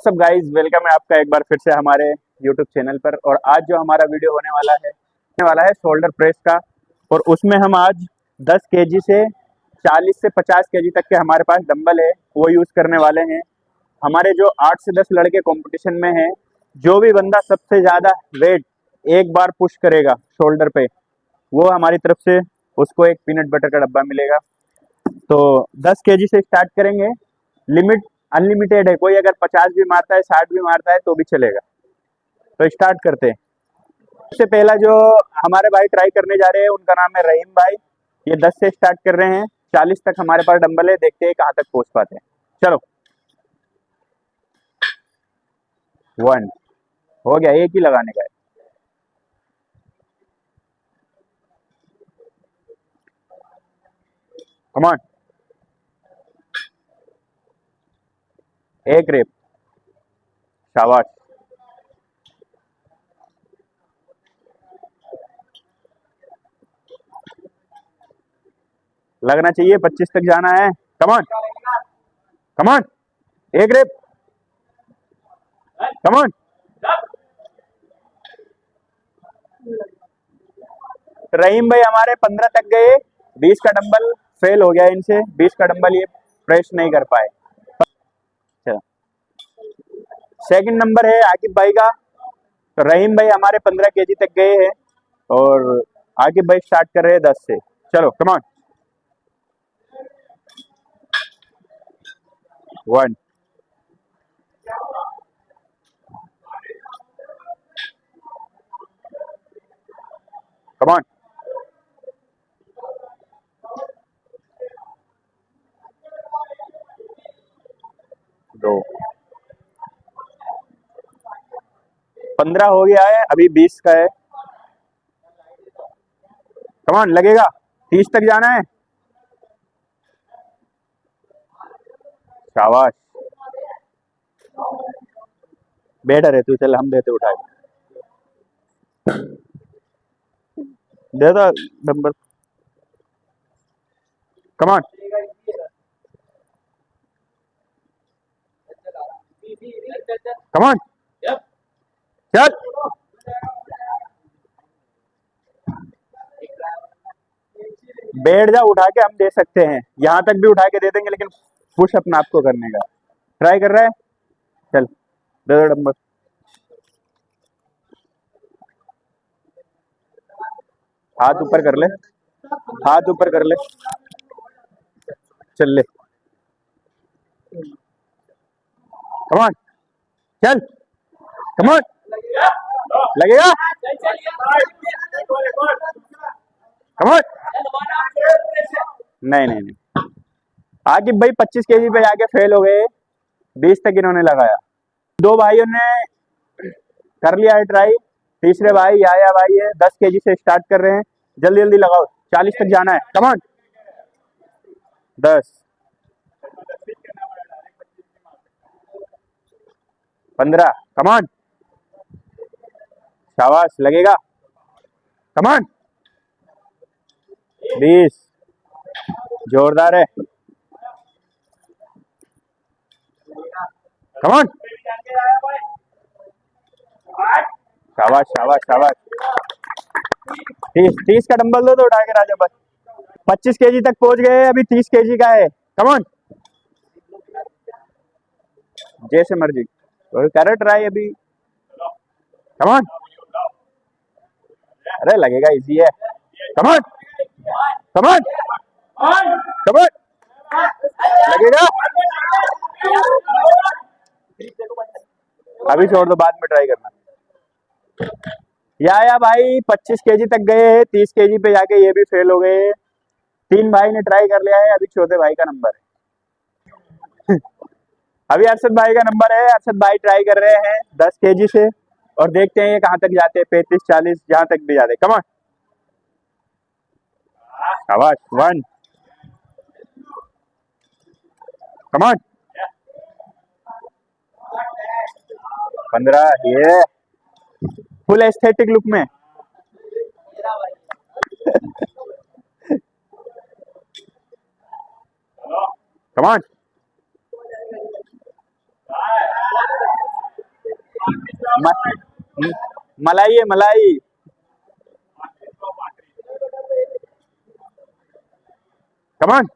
सब guys, welcome है आपका एक बार फिर से हमारे यूट्यूब चैनल पर। और आज जो हमारा वीडियो होने वाला है शोल्डर प्रेस का। और उसमें हम आज 10 केजी से 40 से 50 केजी तक के हमारे पास डंबल है, वो यूज़ करने वाले हैं। हमारे जो 8 से 10 लड़के कंपटीशन में हैं, जो भी बंदा सबसे ज़्यादा वेट एक बार पुश करेगा शोल्डर पे, वो हमारी तरफ से उसको एक पीनट बटर का डब्बा मिलेगा। तो 10 केजी से स्टार्ट करेंगे। लिमिट अनलिमिटेड है, कोई अगर 50 भी मारता है 60 भी मारता है तो भी चलेगा। तो स्टार्ट करते हैं। सबसे पहला जो हमारे भाई ट्राई करने जा रहे हैं उनका नाम है रहीम भाई। ये 10 से स्टार्ट कर रहे हैं, 40 तक हमारे पास डंबल है, देखते हैं कहाँ तक पहुंच पाते हैं। चलो 1 हो गया, एक ही लगाने का है। कमान, एक रेप, शाबाश। लगना चाहिए, 25 तक जाना है। कमान कमान, एक रेप, कमान। रहीम भाई हमारे 15 तक गए, 20 का डंबल फेल हो गया इनसे, 20 का डंबल ये प्रेस नहीं कर पाए। सेकंड नंबर है आकिब भाई का। तो रहीम भाई हमारे 15 केजी तक गए हैं और आकिब भाई स्टार्ट कर रहे हैं 10 से। चलो कमान, 1, कमान, 2, 15 हो गया है, अभी 20 का है। कमान, लगेगा, 30 तक जाना है। शाबाश, बेटर है तू, चल हम देते उठा के। दे दो डंबल। कमान, कमान, चल। बैठ जा, उठा के हम दे सकते हैं, यहाँ तक भी उठा के दे देंगे, लेकिन पुश अपना आपको करने का। ट्राई कर रहा है, चल दे दो डंबल। हाथ ऊपर कर ले, हाथ ऊपर कर ले, चल ले। कमान, चल, कमान, लगेगा, कमान। नहीं नहीं नहीं, आकिब भाई 25 केजी पे जाके फेल हो गए, 20 तक इन्होंने लगाया। दो भाइयों ने कर लिया है ट्राई, तीसरे भाई या भाई है, 10 केजी से स्टार्ट कर रहे हैं। जल्दी जल्दी लगाओ, 40 तक जाना है। कमान, 10, 15, कमान, शाबाश, लगेगा। कमान, 20, जोरदार है। कमान, शाबाश शाबाश शाबाश। 30 का डंबल दो तो उठा के राजा बस। 25 केजी तक पहुंच गए, अभी 30 केजी का है। कमान, जैसे मर्जी कर ट्राई अभी। कमान, अरे लगेगा, इजी है। कमान, कमान, कमान, लगेगा। अभी छोड़ दो, बाद में ट्राई करना। या भाई 25 केजी तक गए हैं, 30 केजी पे जाके ये भी फेल हो गए। 3 भाई ने ट्राई कर लिया है, अभी चौथे भाई का नंबर है। अभी अरशद भाई का नंबर है। अरशद भाई ट्राई कर रहे हैं 10 केजी से, और देखते हैं ये कहाँ तक जाते हैं, 35 40 जहां तक भी जाते हैं। कमान, शाबाश, 1, कमान, 15, ये फुल एस्थेटिक लुक में। कमान, मलाई है मलाई। कमान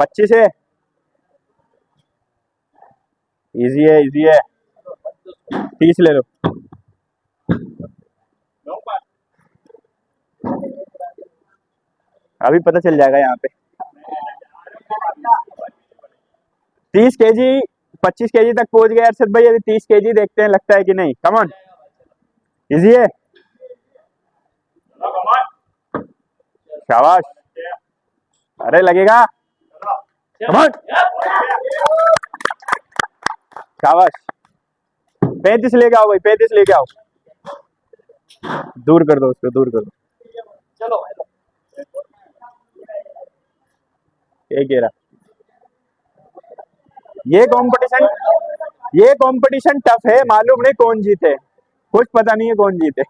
25 है। इजी है इजी है। 30 ले लो। अभी पता चल जाएगा यहाँ पे। 30 kg 25 kg तक पहुंच गए अरशद भाई। अभी 30 kg देखते हैं लगता है कि नहीं। कमान इजी है। शाबाश। अरे लगेगा। कमान शाबाश। 35 लेके आओ भाई 35 लेके आओ। दूर कर दो उसको दूर कर दो। एक गेरा। ये कंपटीशन टफ है। मालूम नहीं कौन जीते। कुछ पता नहीं है कौन जीते।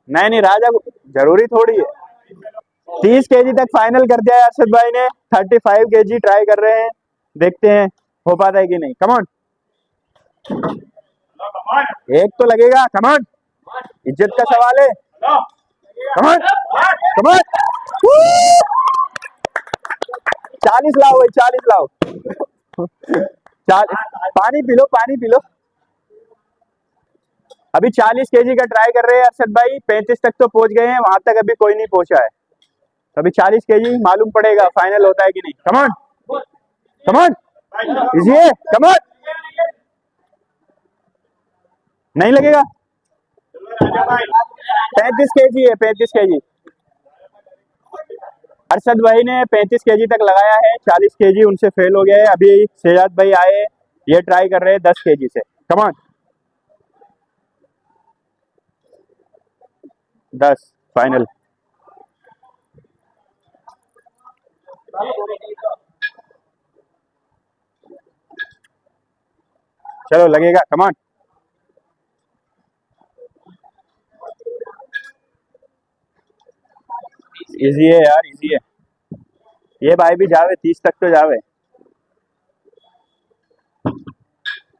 नहीं नहीं राजा जरूरी थोड़ी है। 30 kg तक फाइनल कर दिया है अरशद भाई ने। 35 kg ट्राई कर रहे हैं। देखते हैं हो पाता है कि नहीं। कमान एक तो लगेगा। कमान इज्जत का सवाल है। कमान कमान 40 लाओ भाई 40 लाओ। 40 पानी पी लो पानी पी लो। अभी 40 kg का ट्राई कर रहे हैं अरशद भाई। 35 तक तो पहुंच गए हैं। वहां तक अभी कोई नहीं पहुंचा है। तो अभी 40 kg मालूम पड़ेगा फाइनल होता है कि नहीं। कमान कमान इजी है। कमान नहीं लगेगा। 35 kg है 35 kg। अरशद भाई ने 35 kg तक लगाया है। 40 kg उनसे फेल हो गया है। अभी शहजाद भाई आए ये ट्राई कर रहे हैं 10 kg से। कमान 10 फाइनल। चलो लगेगा। कमान इजी है यार इजी है। ये भाई भी जावे 30 तक तो जावे।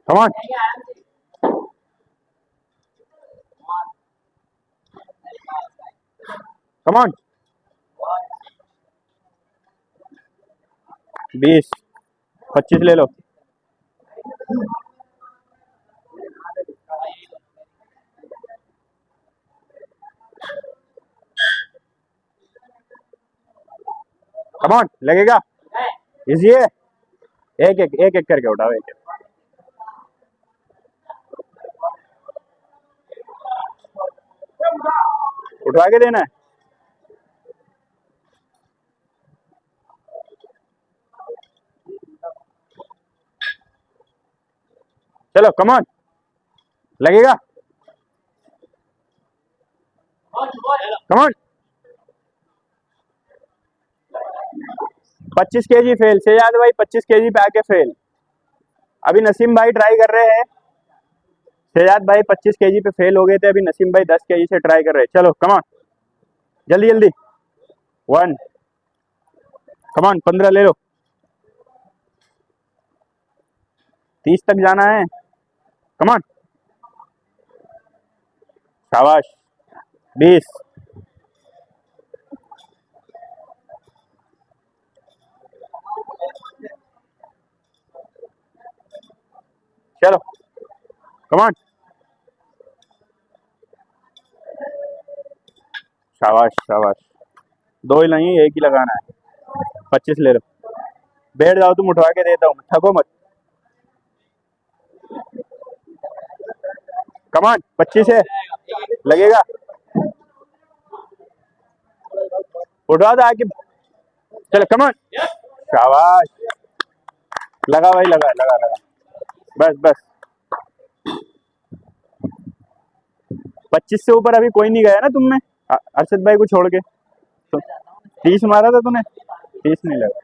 कमान कमान 20 25 ले लो। कमान लगेगा। इजी है। एक एक करके उठाओ एक। उठवा के देना है। चलो कमान लगेगा। कमान 25 kg फेल। शहजाद भाई 25 kg पे आके फेल। अभी नसीम भाई ट्राई कर रहे हैं। शहजाद भाई 25 kg पे फेल हो गए थे। अभी नसीम भाई 10 kg से ट्राई कर रहे हैं। चलो कमान जल्दी जल्दी। 1 कमान 15 ले लो। 30 तक जाना है। कमान शाबाश 20 चलो कमान शाबाश शाबाश। 2 ही नहीं एक ही लगाना है। 25 ले लो। बैठ जाओ तुम उठवा के देता हूँ थको मत। कमान 25 है लगेगा। उठवा दो आके। चलो कमान शाबाश। लगा भाई लगा लगा लगा। बस बस 25 से ऊपर अभी कोई नहीं गया ना तुम में। अरशद भाई को छोड़ के तो 30 मारा था तूने। 30 नहीं लगा।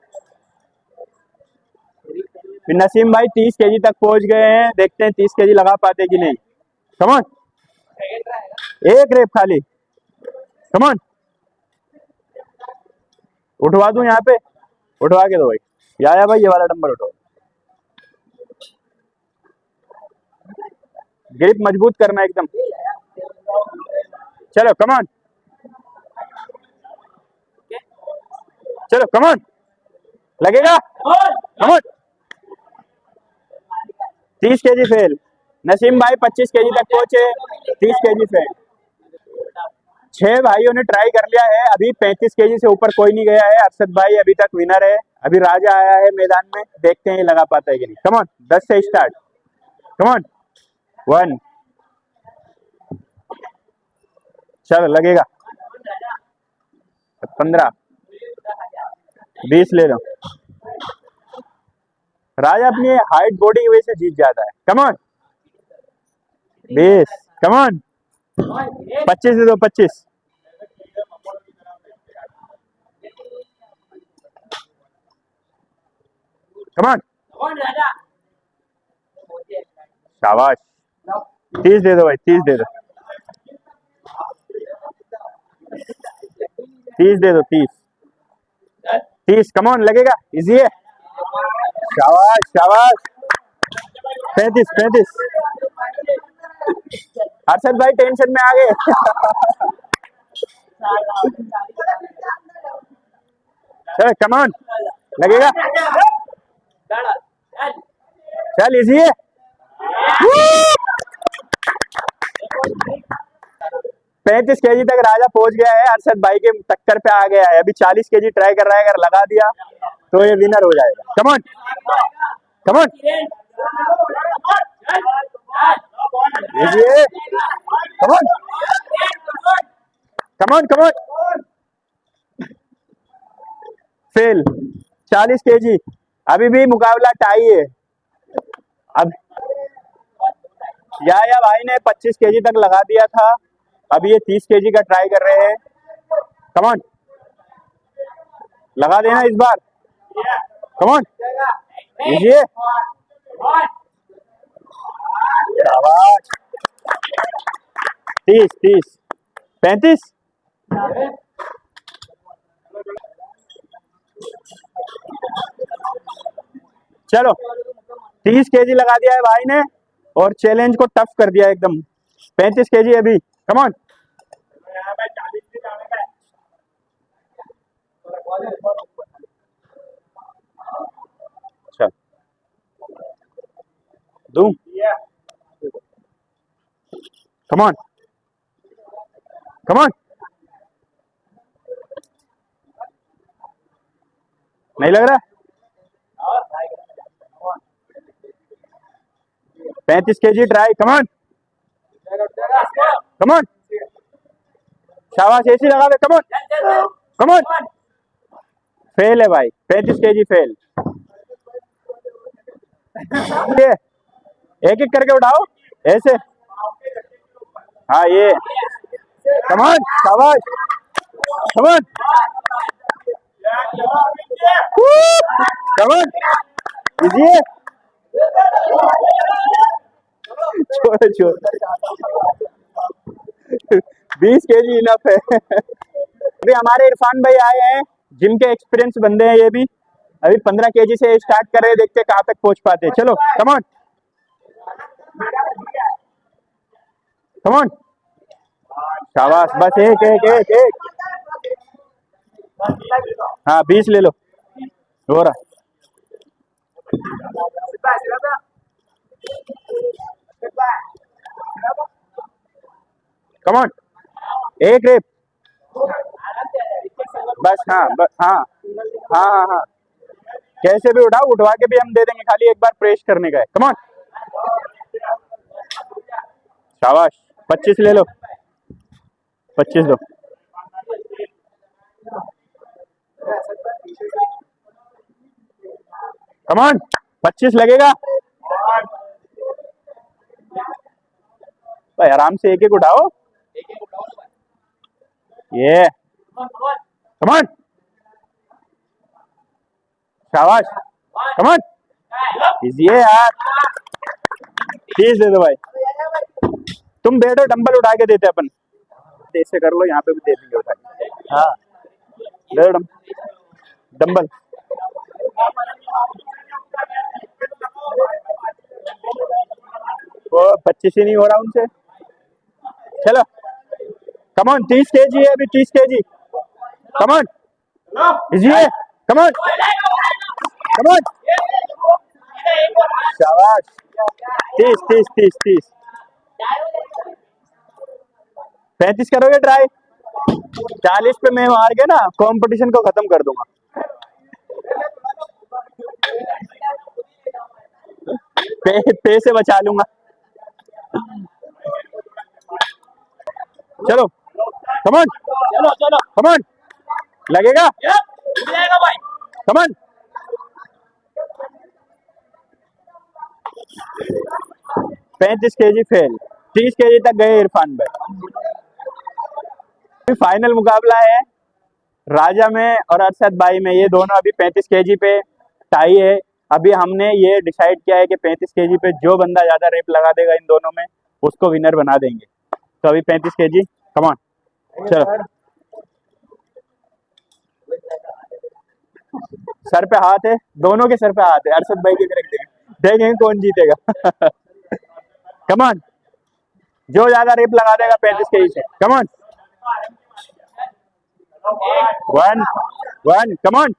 फिर नसीम भाई 30 kg तक पहुंच गए हैं। देखते हैं 30 kg लगा पाते कि नहीं। कमान एक रेप खाली। कमान उठवा दूं यहाँ पे। उठवा के दो भाई। या भाई ये वाला नंबर उठो। ग्रिप मजबूत करना एकदम। चलो कमान, चलो कमान, लगेगा कमान। 30 केजी फेल। नसीम भाई 25 केजी तक पहुंचे, 30 केजी फेल। 6 भाइयों ने ट्राई कर लिया है, अभी 35 केजी से ऊपर कोई नहीं गया है। अरशद भाई अभी तक विनर है। अभी राजा आया है मैदान में, देखते हैं ये लगा पाता है कि नहीं। कमान 10 से स्टार्ट। कमान 1, चलो लगेगा 15, 20 ले लो। राजा अपनी हाइट बॉडी की वजह से जीत जाता है। कमान 20, कमान 25 दे दो, 25। कमान शाबाश, 30 दे दो भाई, 30 दे दो, 30 दे दो, 30, 30। कमान लगेगा, इजी है। शाबाश शाबाश, 35, 35। अरशद भाई टेंशन में आ गए। चल कमान लगेगा, चल इजी है। 35 केजी तक राजा पहुंच गया है, अरशद भाई के टक्कर पे आ गया है। अभी 40 केजी ट्राई कर रहा है, अगर लगा दिया तो ये विनर हो जाएगा। कमान कमान, कमान कमान कमान, फेल। 40 केजी, अभी भी मुकाबला टाई है। अब या भाई ने 25 केजी तक लगा दिया था, अभी ये 30 केजी का ट्राई कर रहे हैं। कमान लगा देना इस बार। कमान इजी है। 30, 30, 35। चलो 30 केजी लगा दिया है भाई ने और चैलेंज को टफ कर दिया एकदम। 35 केजी अभी। कमान चल दूं। कमान कमान, नहीं लग रहा। 35 केजी ट्राई। कमान कमान, शाबाश, ऐसी लगा दे। कमान कमान, फेल है भाई, 35 केजी फेल। ये एक एक करके उठाओ ऐसे। हाँ ये, कमान शाबाश, कमान कमान, इजी है। छोड़ छोड़, 20 केजी इनफ है। अभी हमारे इरफान भाई आए हैं, जिम के एक्सपीरियंस बंदे हैं ये भी। अभी 15 केजी से स्टार्ट कर रहे हैं, देखते हैं कहाँ तक पहुंच पाते हैं। चलो कमान कमान, शाबाश, बस एक एक एक एक। हाँ 20 ले लो, हो रहा। कमान एक रेप, बस। हाँ बस, हाँ हाँ हाँ हाँ, कैसे भी उठाओ, उठवा के भी हम दे देंगे, खाली एक बार प्रेस करने का है। कमान शाबाश, 25 ले लो, 25 दो। कमान 25 लगेगा भाई, आराम से एक एक उठाओ। ये कमान शाबाश, कमान इजी है यार। 30 दे दो भाई। तुम बैठो, डंबल उठा के देते अपन, ऐसे कर लो, यहाँ पे भी दे देंगे उठा के। हाँ ले लो डंबल। वो 25 ही नहीं हो रहा उनसे। चलो कमॉन, 30 केजी है अभी, 30 केजी। कमॉन इजी है, कमॉन कमॉन, शाबाश। 30 30 30 30 35 करोगे ट्राई? 40 पे मैं हार के ना कंपटीशन को खत्म कर दूंगा। पे से बचा लूंगा। चलो कमॉन, चलो चलो कमॉन, लगेगा, भाई। कमॉन। 35 केजी फेल, 30 केजी तक गए इरफान भाई। फाइनल मुकाबला है राजा में और अरशद भाई में, ये दोनों अभी 35 केजी पे टाई है। अभी हमने ये डिसाइड किया है कि 35 केजी पे जो बंदा ज्यादा रेप लगा देगा इन दोनों में उसको विनर बना देंगे। तो अभी 35 केजी, कम ऑन, चलो। सर पे हाथ है, दोनों के सर पे हाथ है, अरशद भाई की तरफ देखेंगे कौन जीतेगा। कम ऑन, जो ज्यादा रेप लगा देगा 35 केजी से, कम ऑन। 1 1, come on.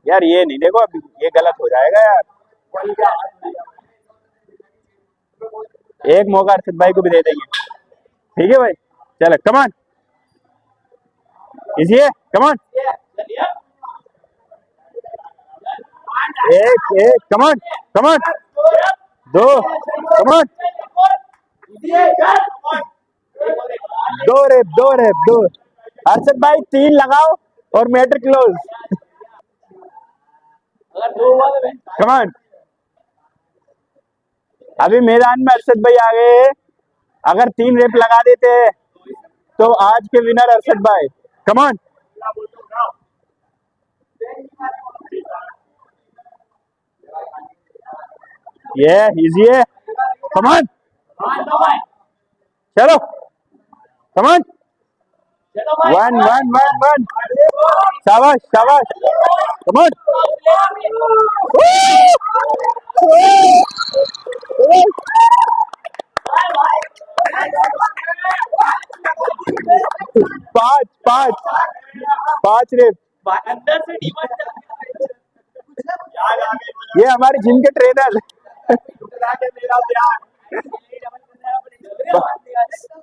यार ये नहीं, देखो अब ये गलत हो जाएगा यार। एक मौका अरशद भाई को भी दे देंगे, ठीक है भाई। चलो कम ऑन, इजी है, कम ऑन। एक come on, come on. 2 come on, 2 rape 2। Arshad भाई 3 लगाओ और मैटर क्लोज। कम ऑन, अभी मैदान में अरशद भाई आ गए हैं। अगर 3 रेप लगा देते हैं तो आज के विनर अरशद भाई। कम ऑन, ये इजी है, कम ऑन, चलो कम ऑन। 1 1 1 1, शाबाश शाबाश, कम ऑन। 5 5 5 रेप। अंदर से ये हमारे जिम के ट्रेनर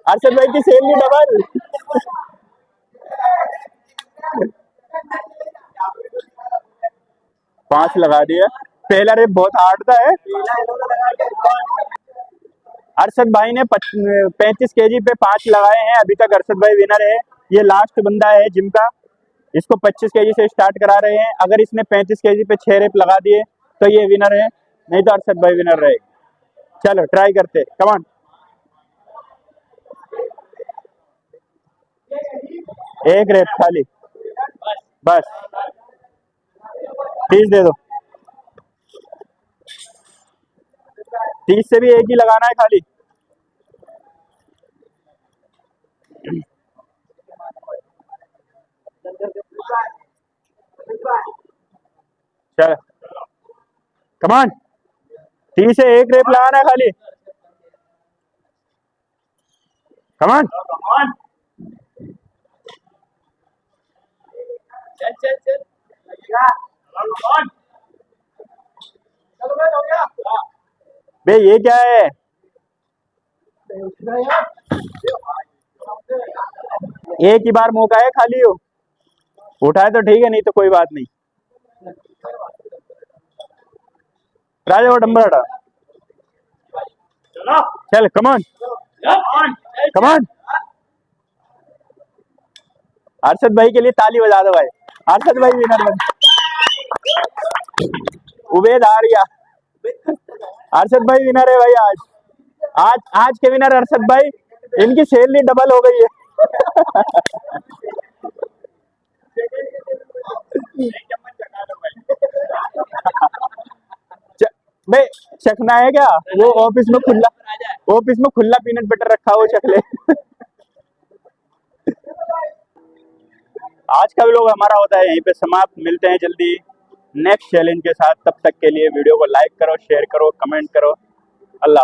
अरशद भाई की सैलरी डबल। 5 लगा दिया, पहला रेप बहुत हार्ड था है। अरशद भाई ने 35 केजी पे 5 लगाए हैं, अभी तक अरशद भाई विनर है। ये लास्ट बंदा है जिम का, इसको 25 केजी से स्टार्ट करा रहे हैं। अगर इसने 35 केजी पे 6 रेप लगा दिए तो ये विनर है, नहीं तो अरशद भाई विनर रहेगा। चलो ट्राई करते, कम ऑन। एक रेप खाली, बस 30 दे दो। 30 से भी एक ही लगाना है खाली। चल कम ऑन, 30 से एक रेप लगाना है खाली, कम ऑन। चल चल चल बे ये क्या है? एक ही बार मौका है खाली, हो उठाए तो ठीक है, नहीं तो कोई बात नहीं। राजा वो डंबर हटा, चल come on come on. Arshad भाई के लिए ताली बजा दो भाई, अरशद भाई विनर बन। उबेद आर्या, अरशद भाई विनर है भाई आज। आज के विनर अरशद भाई, इनकी सैलरी डबल हो गई है। भाई चखना है क्या? वो ऑफिस में खुला पीनट बटर रखा हो, चख ले। आज का व्लॉग हमारा होता है यहीं पे समाप्त, मिलते हैं जल्दी। नेक्स्ट चैलेंज के साथ। तब तक के लिए वीडियो को लाइक करो, शेयर करो, कमेंट करो। अल्लाह।